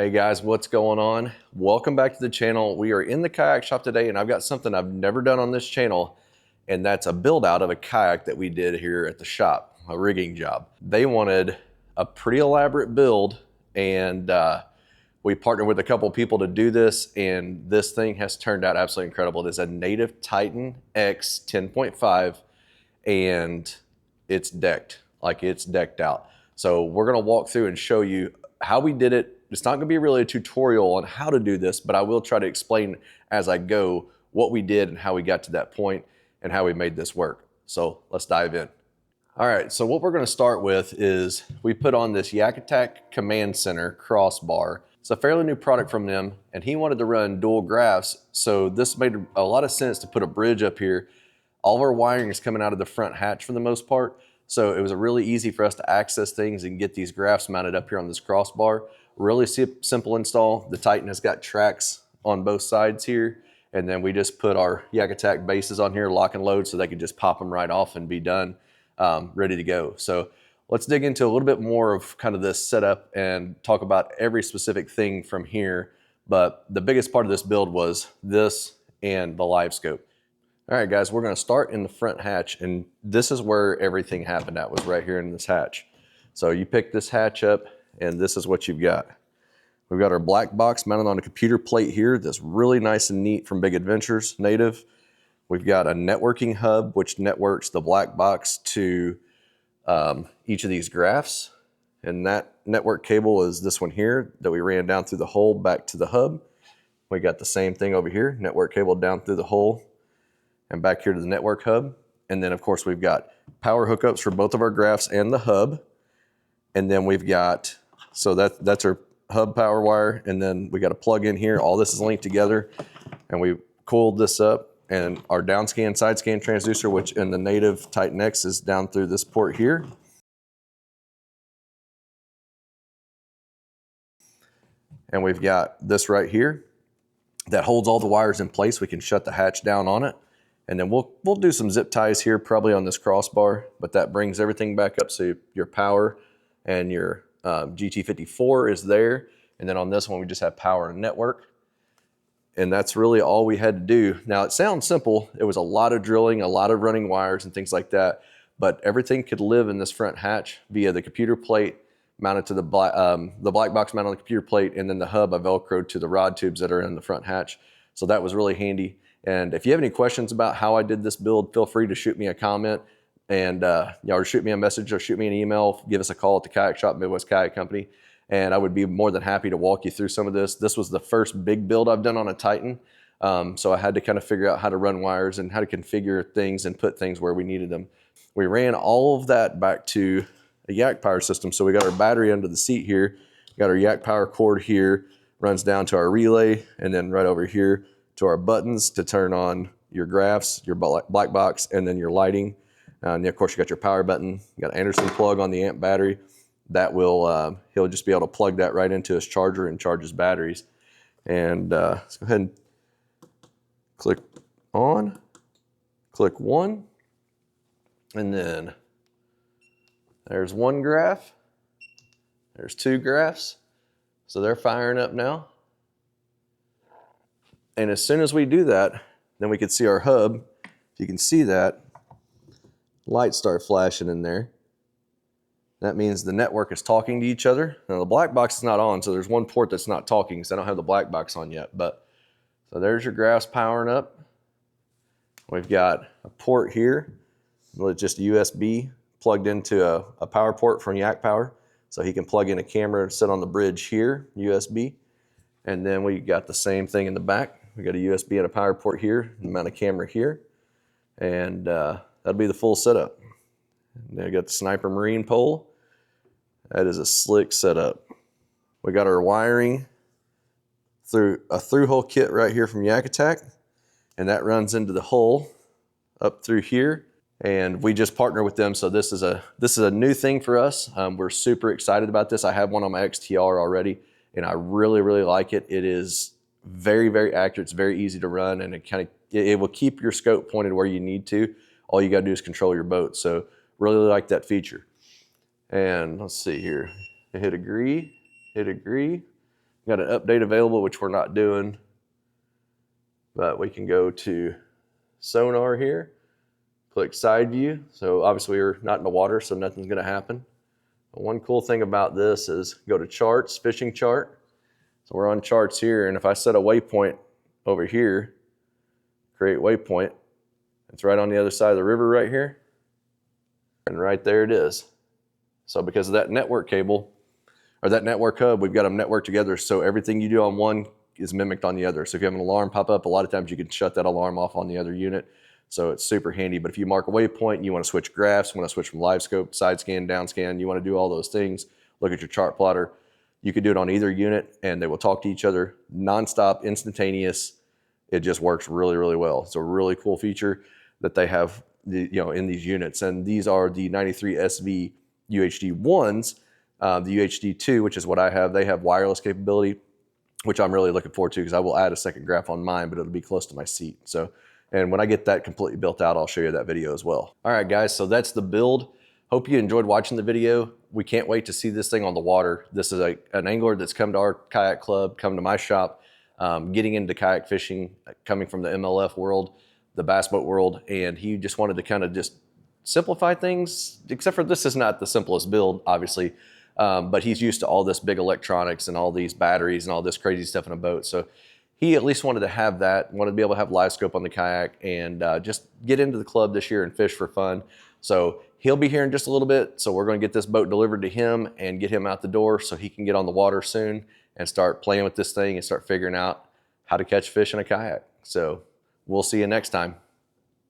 Hey guys, what's going on? Welcome back to the channel. We are in the kayak shop today and I've got something I've never done on this channel, and that's a build out of a kayak that we did here at the shop, a rigging job. They wanted a pretty elaborate build, and we partnered with a couple people to do this, and this thing has turned out absolutely incredible. It is a native Titan X 10.5 and it's decked, like it's decked out. So we're gonna walk through and show you how we did it. It's not gonna be really a tutorial on how to do this, but I will try to explain as I go what we did and how we got to that point and how we made this work. So let's dive in. All right, so what we're gonna start with is we put on this Yak Attack Command Center crossbar. It's a fairly new product from them, and he wanted to run dual graphs, so this made a lot of sense to put a bridge up here. All of our wiring is coming out of the front hatch for the most part, so it was really easy for us to access things and get these graphs mounted up here on this crossbar. Really simple install. The Titan has got tracks on both sides here, and then we just put our Yak Attack bases on here, lock and load, so they could just pop them right off and be done, ready to go. So let's dig into a little bit more of kind of this setup and talk about every specific thing from here. But the biggest part of this build was this and the Livescope. All right, guys, we're gonna start in the front hatch, and this is where everything happened at, was right here in this hatch. So you pick this hatch up, and this is what you've got. We've got our black box mounted on a computer plate here that's really nice and neat from Big Adventures, native. We've got a networking hub, which networks the black box to each of these graphs. And that network cable is this one here that we ran down through the hole back to the hub. We got the same thing over here, network cable down through the hole and back here to the network hub. And then of course we've got power hookups for both of our graphs and the hub. And then we've got, so that's our hub power wire. And then we got a plug in here. All this is linked together, and we coiled this up, and our down scan, side scan transducer, which in the native Titan X is down through this port here. And we've got this right here that holds all the wires in place. We can shut the hatch down on it. And then we'll do some zip ties here probably on this crossbar, but that brings everything back up. So your power and your GT54 is there. And then on this one, we just have power and network. And that's really all we had to do. Now it sounds simple. It was a lot of drilling, a lot of running wires and things like that, but everything could live in this front hatch via the computer plate mounted to the black box mounted on the computer plate, and then the hub I velcroed to the rod tubes that are in the front hatch. So that was really handy. And if you have any questions about how I did this build, feel free to shoot me a comment, and or shoot me a message or shoot me an email. Give us a call at the kayak shop, Midwest Kayak Company, and I would be more than happy to walk you through some of this. This was the first big build I've done on a Titan, so I had to kind of figure out how to run wires and how to configure things and put things where we needed them. We ran all of that back to a Yak Power system. So we got our battery under the seat here, got our Yak Power cord here, runs down to our relay, and then right over here to our buttons to turn on your graphs, your black box, and then your lighting. And then of course you got your power button. You got an Anderson plug on the amp battery. That will, he'll just be able to plug that right into his charger and charge his batteries. And let's go ahead and click on, click one, and then there's one graph, there's two graphs. So they're firing up now. And as soon as we do that, then we can see our hub. If you can see that, lights start flashing in there. That means the network is talking to each other. Now the black box is not on, so there's one port that's not talking because I don't have the black box on yet. But so there's your graphs powering up. We've got a port here with just USB plugged into a power port from Yak Power. So he can plug in a camera and sit on the bridge here, USB. And then we got the same thing in the back. We got a USB and a power port here, and mount a camera here. And that'll be the full setup. And then we got the Sniper Marine pole. That is a slick setup. We got our wiring through a through-hole kit right here from Yak Attack. And that runs into the hole up through here. And we just partner with them. So this is a new thing for us. We're super excited about this. I have one on my XTR already, and I really, really like it. It is very, very accurate. It's very easy to run, and it will keep your scope pointed where you need to. All you got to do is control your boat. So really like that feature. And let's see here. Hit agree, Got an update available, which we're not doing, but we can go to sonar here, click side view. So obviously we're not in the water, so nothing's gonna happen. But one cool thing about this is go to charts, fishing chart. So we're on charts here, and if I set a waypoint over here, create waypoint, it's right on the other side of the river right here. And right there it is. So because of that network cable, or that network hub, we've got them networked together, so everything you do on one is mimicked on the other. So if you have an alarm pop up, a lot of times you can shut that alarm off on the other unit. So it's super handy. But if you mark a waypoint and you want to switch graphs, you want to switch from Livescope, side scan, down scan, you want to do all those things, look at your chart plotter, you can do it on either unit and they will talk to each other nonstop, instantaneous. It just works really, really well. It's a really cool feature that they have in these units. And these are the 93SV UHD ones. The UHD 2, which is what I have, they have wireless capability, which I'm really looking forward to because I will add a second graph on mine, but it'll be close to my seat. So, and when I get that completely built out, I'll show you that video as well. All right, guys, so that's the build. Hope you enjoyed watching the video. We can't wait to see this thing on the water. This is an angler that's come to our kayak club, come to my shop, getting into kayak fishing, coming from the MLF world, the bass boat world, and he just wanted to kind of just simplify things, except for this is not the simplest build, obviously. But he's used to all this big electronics and all these batteries and all this crazy stuff in a boat. So he at least wanted to have that, wanted to be able to have Livescope on the kayak and just get into the club this year and fish for fun. So he'll be here in just a little bit. So we're going to get this boat delivered to him and get him out the door so he can get on the water soon and start playing with this thing and start figuring out how to catch fish in a kayak. So we'll see you next time.